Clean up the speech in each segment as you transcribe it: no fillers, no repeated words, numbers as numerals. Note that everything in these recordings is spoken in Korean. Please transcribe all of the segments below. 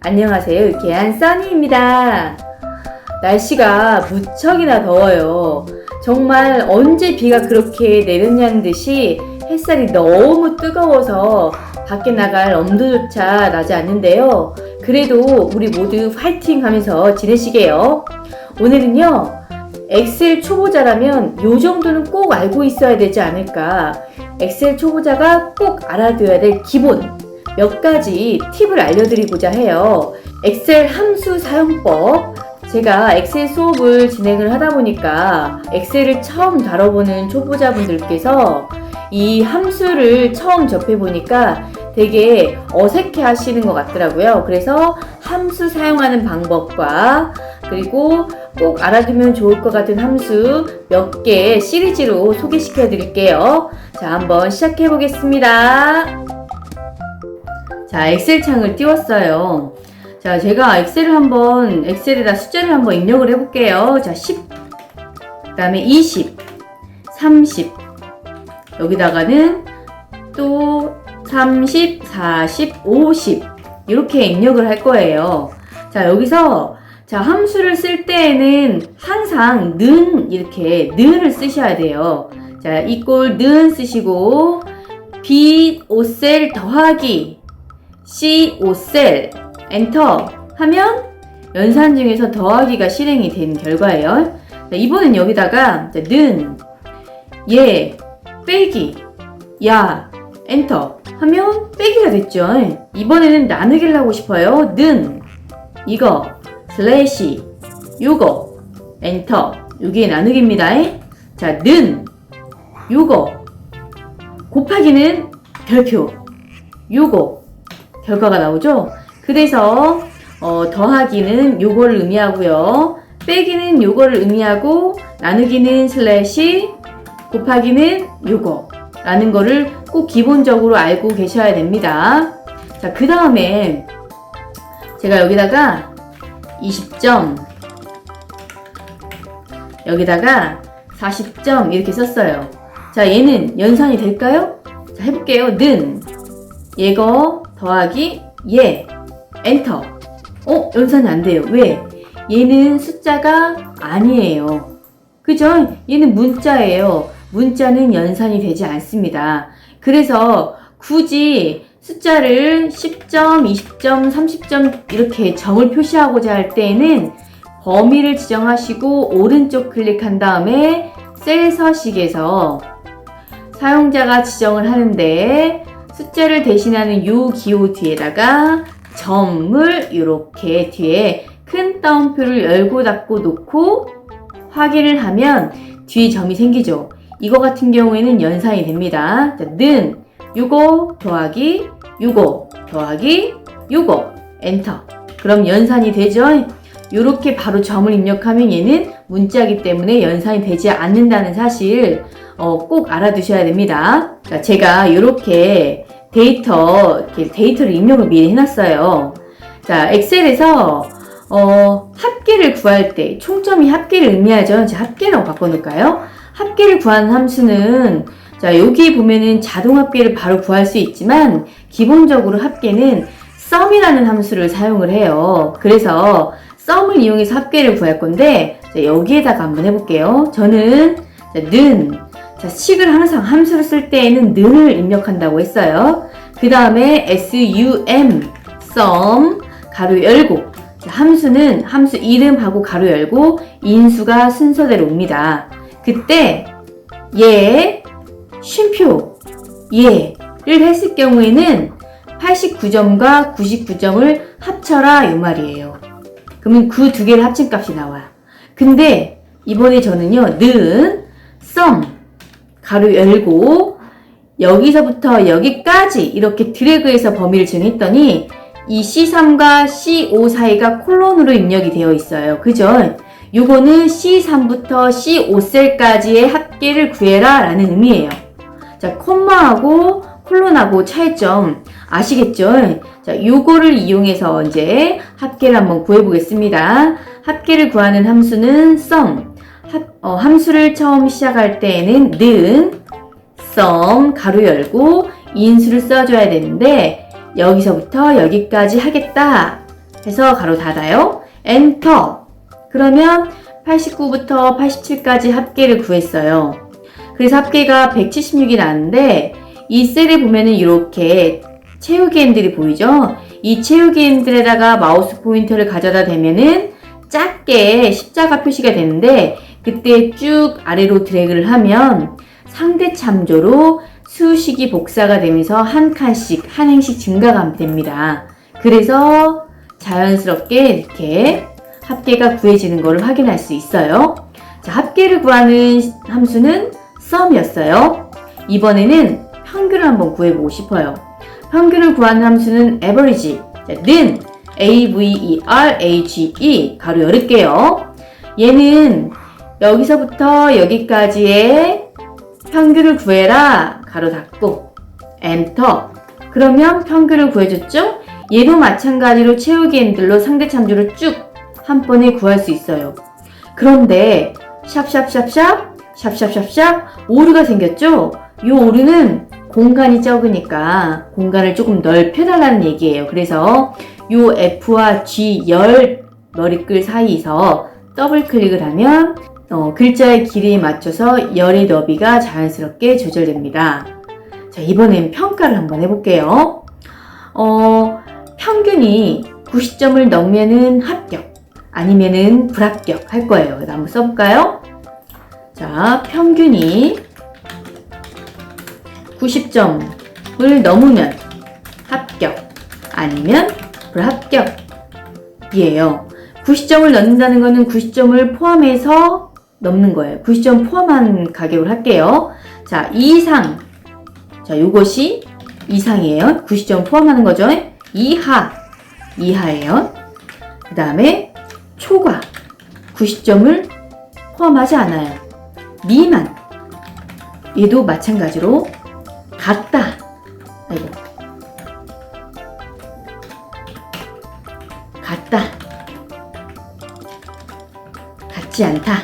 안녕하세요. 유쾌한 써니입니다. 날씨가 무척이나 더워요. 정말 언제 비가 그렇게 내렸냐는 듯이 햇살이 너무 뜨거워서 밖에 나갈 엄두조차 나지 않는데요. 그래도 우리 모두 파이팅 하면서 지내시게요. 오늘은요, 엑셀 초보자라면 요 정도는 꼭 알고 있어야 되지 않을까. 엑셀 초보자가 꼭 알아둬야 될 기본 몇 가지 팁을 알려드리고자 해요. 엑셀 함수 사용법. 제가 엑셀 수업을 진행을 하다 보니까 엑셀을 처음 다뤄보는 초보자분들께서 이 함수를 처음 접해보니까 되게 어색해 하시는 것 같더라고요. 그래서 함수 사용하는 방법과 그리고 꼭 알아두면 좋을 것 같은 함수 몇 개 시리즈로 소개시켜 드릴게요. 자, 한번 시작해 보겠습니다. 자, 엑셀 창을 띄웠어요. 자, 제가 엑셀에다 숫자를 한번 입력을 해볼게요. 자, 10, 그 다음에 20, 30, 여기다가는 또 30, 40, 50 이렇게 입력을 할 거예요. 자, 여기서 자, 함수를 쓸 때에는 항상 는을 쓰셔야 돼요. 자, 이꼴 는 쓰시고 B 5셀 더하기 C 5셀 엔터 하면 연산 중에서 더하기가 실행이 된 결과예요. 자, 이번엔 여기다가 자, 는, 얘, 빼기, 야, 엔터 하면 빼기가 됐죠. 이번에는 나누기를 하고 싶어요. 는, 이거, 슬래시, 요거, 엔터. 요게 나누기입니다. 자, 는, 요거, 곱하기는 별표, 요거, 결과가 나오죠. 그래서 더하기는 요거를 의미하고요. 빼기는 요거를 의미하고 나누기는 슬래시, 곱하기는 요거 라는 거를 꼭 기본적으로 알고 계셔야 됩니다. 자, 그 다음에 제가 여기다가 20점, 여기다가 40점 이렇게 썼어요. 자, 얘는 연산이 될까요? 자, 해볼게요. 는, 얘거 더하기 얘, 엔터. 연산이 안 돼요. 왜? 얘는 숫자가 아니에요. 그죠? 얘는 문자예요. 문자는 연산이 되지 않습니다. 그래서 굳이 숫자를 10점, 20점, 30점 이렇게 점을 표시하고자 할 때에는 범위를 지정하시고 오른쪽 클릭한 다음에 셀 서식에서 사용자가 지정을 하는데 숫자를 대신하는 요 기호 뒤에다가 점을 이렇게 뒤에 큰 따옴표를 열고 닫고 놓고 확인을 하면 뒤에 점이 생기죠. 이거 같은 경우에는 연산이 됩니다. 자, 는 요거 더하기 요거 더하기 요거 엔터. 그럼 연산이 되죠. 요렇게 바로 점을 입력하면 얘는 문자이기 때문에 연산이 되지 않는다는 사실 꼭 알아두셔야 됩니다. 자, 제가 요렇게 데이터를 입력을 미리 해놨어요. 자, 엑셀에서 합계를 구할 때 총점이 합계를 의미하죠. 자, 합계라고 바꿔놓을까요? 합계를 구하는 함수는 자, 여기 보면은 자동 합계를 바로 구할 수 있지만 기본적으로 합계는 sum이라는 함수를 사용을 해요. 그래서 sum을 이용해서 합계를 구할 건데 자, 여기에다가 한번 해볼게요. 저는 자, 자, 식을 항상 함수를 쓸 때에는 는을 입력한다고 했어요. 그 다음에 sum 가로 열고 자, 함수는 함수 이름하고 가로 열고 인수가 순서대로 옵니다. 그때 얘 쉼표 얘를 했을 경우에는 89점과 99점을 합쳐라 이 말이에요. 그러면 그 두 개를 합친 값이 나와요. 근데 이번에 저는요 는 sum 가로 열고 여기서부터 여기까지 이렇게 드래그해서 범위를 정했더니 이 C3과 C5 사이가 콜론으로 입력이 되어 있어요. 그죠? 요거는 C3부터 C5셀까지의 합계를 구해라 라는 의미예요. 자, 콤마하고 콜론하고 차이점 아시겠죠? 자, 요거를 이용해서 이제 합계를 한번 구해보겠습니다. 합계를 구하는 함수는 sum. 함수를 처음 시작할 때에는 는 sum 가로 열고 인수를 써줘야 되는데 여기서부터 여기까지 하겠다 해서 가로 닫아요. 엔터. 그러면 89부터 87까지 합계를 구했어요. 그래서 합계가 176이 나왔는데 이 셀에 보면은 이렇게 채우기 핸들이 보이죠? 이 채우기 핸들에다가 마우스 포인터를 가져다 대면은 작게 십자가 표시가 되는데 그때 쭉 아래로 드래그를 하면 상대 참조로 수식이 복사가 되면서 한 칸씩 한 행씩 증가가 됩니다. 그래서 자연스럽게 이렇게 합계가 구해지는 것을 확인할 수 있어요. 자, 합계를 구하는 함수는 sum이었어요. 이번에는 평균을 한번 구해보고 싶어요. 평균을 구하는 함수는 average. 자, 는 average 가로 열을게요. 얘는 여기서부터 여기까지의 평균을 구해라 가로 닫고 엔터. 그러면 평균을 구해줬죠? 얘도 마찬가지로 채우기 핸들로 상대 참조를 쭉 한 번에 구할 수 있어요. 그런데 샵샵샵샵 오류가 생겼죠? 이 오류는 공간이 적으니까 공간을 조금 넓혀달라는 얘기예요. 그래서 이 F와 G 열 머리글 사이에서 더블 클릭을 하면 글자의 길이에 맞춰서 열의 너비가 자연스럽게 조절됩니다. 자, 이번엔 평가를 한번 해볼게요. 평균이 90점을 넘으면은 합격, 아니면은 불합격 할 거예요. 그래서 한번 써볼까요? 자, 평균이 90점을 넘으면 합격, 아니면 불합격이에요. 90점을 넣는다는 거는 90점을 포함해서 넘는 거예요. 90점 포함한 가격을 할게요. 자, 이상. 자, 요것이 이상이에요. 90점 포함하는 거죠. 이하예요. 그 다음에 초과. 90점을 포함하지 않아요. 미만. 얘도 마찬가지로 같다. 아이고. 같다. 같지 않다.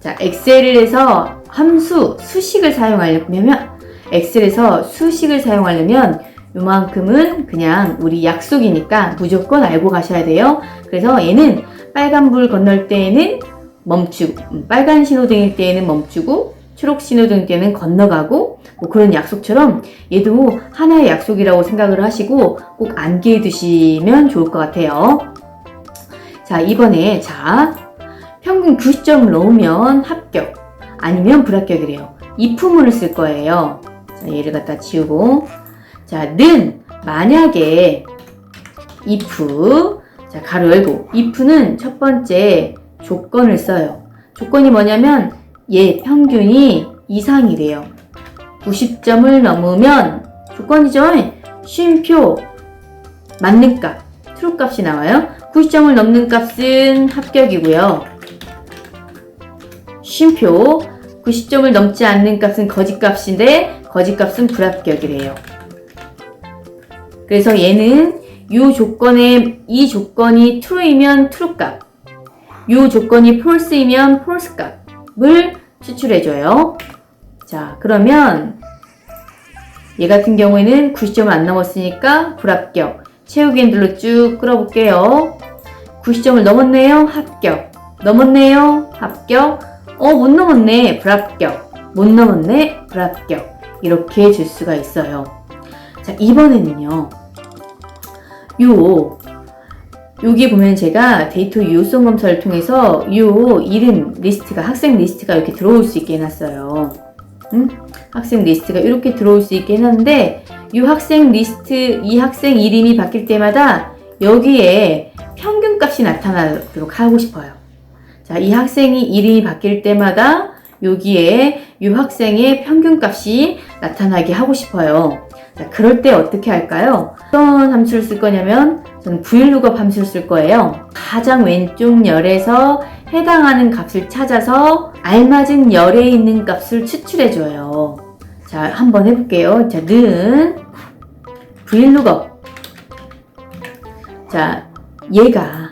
자, 엑셀에서 함수, 수식을 사용하려면, 엑셀에서 수식을 사용하려면 요만큼은 그냥 우리 약속이니까 무조건 알고 가셔야 돼요. 그래서 얘는 빨간불 건널 때에는 멈추고, 빨간 신호등일 때에는 멈추고, 초록 신호등 때는 건너가고, 뭐 그런 약속처럼 얘도 하나의 약속이라고 생각을 하시고 꼭 암기해 두시면 좋을 것 같아요. 자, 이번에 평균 90점을 넣으면 합격, 아니면 불합격이래요. if문을 쓸 거예요. 자, 얘를 갖다 지우고, 자, 는 만약에 if, 자, 가로 열고, if는 첫 번째 조건을 써요. 조건이 뭐냐면 얘 평균이 이상이래요. 90점을 넘으면 조건이죠. 쉼표 맞는 값, true 값이 나와요. 90점을 넘는 값은 합격이고요. 쉼표 90점을 넘지 않는 값은 거짓 값인데 거짓 값은 불합격이래요. 그래서 얘는 이 조건이 true이면 true 값, 이 조건이 false이면 false 값을 추출해줘요. 자, 그러면 얘 같은 경우에는 90점을 안 넘었으니까 불합격. 채우기 핸들로 쭉 끌어볼게요. 90점을 넘었네요. 합격. 넘었네요. 합격. 못 넘었네. 불합격. 못 넘었네. 불합격. 이렇게 줄 수가 있어요. 자, 이번에는요. 여기 보면 제가 데이터 유효성 검사를 통해서 이름 리스트가, 학생 리스트가 이렇게 들어올 수 있게 해놨어요. 학생 리스트가 이렇게 들어올 수 있게 해놨는데, 이 학생 리스트, 이 학생 이름이 바뀔 때마다 여기에 평균값이 나타나도록 하고 싶어요. 자, 이 학생이 이름이 바뀔 때마다 여기에 이 학생의 평균값이 나타나게 하고 싶어요. 자, 그럴 때 어떻게 할까요? 어떤 함수를 쓸 거냐면, 저는 VLOOKUP 함수를 쓸 거예요. 가장 왼쪽 열에서 해당하는 값을 찾아서 알맞은 열에 있는 값을 추출해줘요. 자, 한번 해볼게요. 자, 는 VLOOKUP. 자, 얘가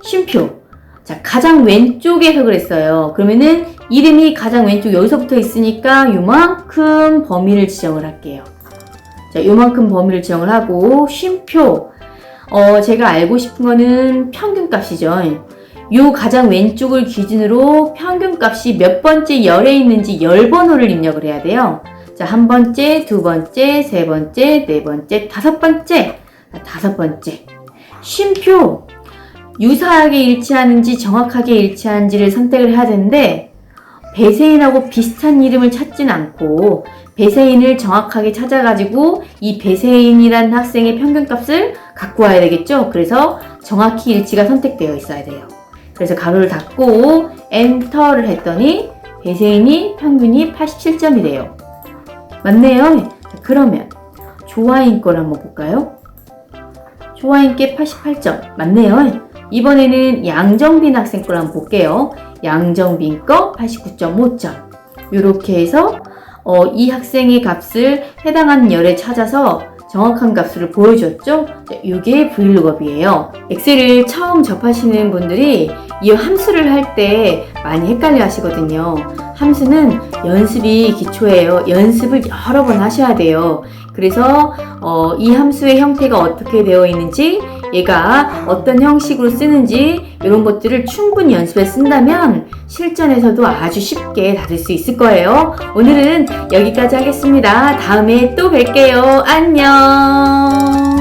쉼표. 자, 가장 왼쪽에서 그랬어요. 그러면은 이름이 가장 왼쪽 여기서부터 있으니까 요만큼 범위를 지정을 할게요. 자, 요만큼 범위를 지정을 하고, 쉼표 제가 알고 싶은 거는 평균값이죠. 요 가장 왼쪽을 기준으로 평균값이 몇 번째 열에 있는지 열 번호를 입력을 해야 돼요. 자, 한 번째, 두 번째, 세 번째, 네 번째, 다섯 번째. 다섯 번째. 쉼표. 유사하게 일치하는지 정확하게 일치하는지를 선택을 해야 되는데 배세인하고 비슷한 이름을 찾진 않고 배세인을 정확하게 찾아가지고 이 배세인이라는 학생의 평균값을 갖고 와야 되겠죠? 그래서 정확히 일치가 선택되어 있어야 돼요. 그래서 가로를 닫고 엔터를 했더니 배세인이 평균이 87점이래요. 맞네요. 자, 그러면 조아인 걸 한번 볼까요? 조아인께 88점. 맞네요. 이번에는 양정빈 학생 걸 한번 볼게요. 양정빈 거 89.5점. 이렇게 해서 이 학생의 값을 해당하는 열에 찾아서 정확한 값을 보여줬죠? 이게 브이룩업이에요. 엑셀을 처음 접하시는 분들이 이 함수를 할 때 많이 헷갈려 하시거든요. 함수는 연습이 기초예요. 연습을 여러 번 하셔야 돼요. 그래서 이 함수의 형태가 어떻게 되어 있는지, 얘가 어떤 형식으로 쓰는지 이런 것들을 충분히 연습해 쓴다면 실전에서도 아주 쉽게 다룰 수 있을 거예요. 오늘은 여기까지 하겠습니다. 다음에 또 뵐게요. 안녕.